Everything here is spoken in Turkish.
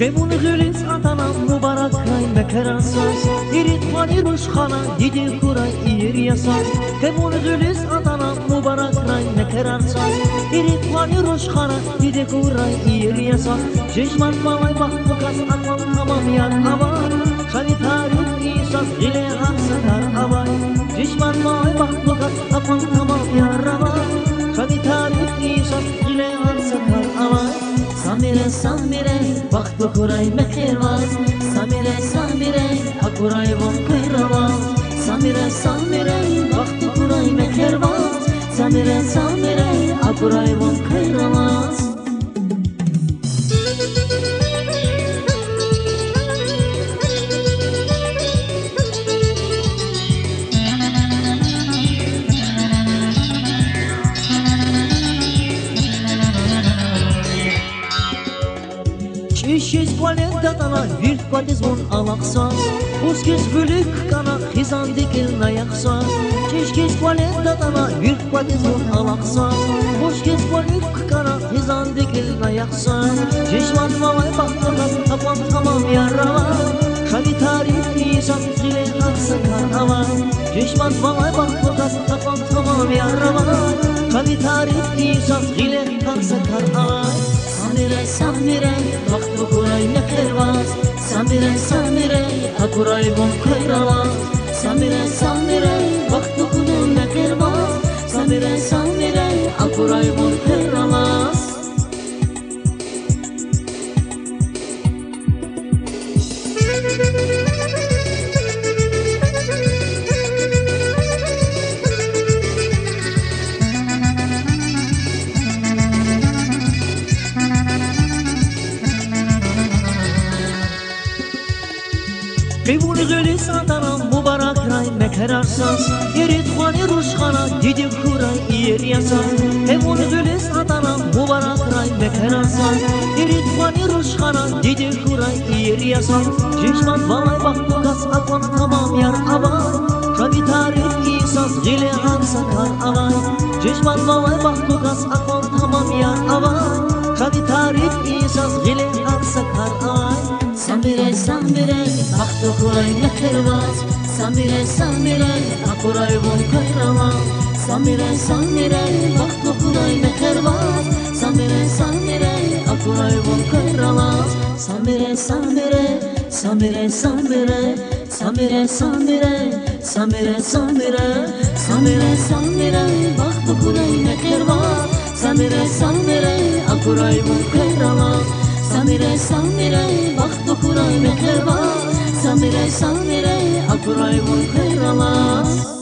قبول غلس عطنا مبارك راي مكراساس يريد واني رشخانا يدي كوراي إير ياساس قبول غلس عطنا مبارك راي مكراساس يريد واني رشخانا يدي كوراي إير ياساس جيشمان مالاي بحبكاس أطول تمام يار أباي شاني تاريخ إيساس غلي عكسكار أباي جيشمان مالاي بحبكاس أطول تمام يار أباي شاني تاريخ إيساس غلي عكسكار أباي Samire samire vakti kuray mekirvaz Samire samire hakuray von kuyravaz Samire samire vakti kuray mekirvaz Samire samire hakuray von kuyravaz Şiş kualenta tana virt patiz von alaksa Uskis gülük kana hizan dikil nayaksa Şiş kualenta tana virt patiz von alaksa Uskis gülük kana hizan dikil nayaksa Şişman malay bakmadan tapan tamam yarava Şavi tarif izan zile aksa karava Şişman malay bakmadan tapan tamam yarava Şavi tarif izan zile aksa karava Samire samire vakti kuray mekirvaz Samire samire hakuray von kuyravaz Samire samire vakti kuray mekirvaz Samire samire hakuray von kuyravaz قبول غلس عطنا مبارك راي مكراساس يريد خواني رشخانا ديدي كوراي إير ياساس قبول غلس عطنا مبارك راي مكراساس يريد خواني رشخانا ديدي كوراي إير ياساس جيشمان بالاي بحبكاس أطوان تمام يار أباي شابي تاريخ إيساس غيلي عكسا كار أباي جيشمان بالاي بحبكاس أطوان تمام يار أباي شابي تاريخ إيساس غيلي عكسا كار أباي Samire samire vakti kuray mekirvaz Samire samire hakuray von kuyravaz Samire samire vakti kuray mekirvaz Samire samire hakuray von kuyravaz Samire samire samire samire Samire samire samire samire Samire samire vakti kuray mekirvaz Samire samire hakuray von kuyravaz Samire samire vakti kuray mekirvaz Samire samire hakuray von kuyravaz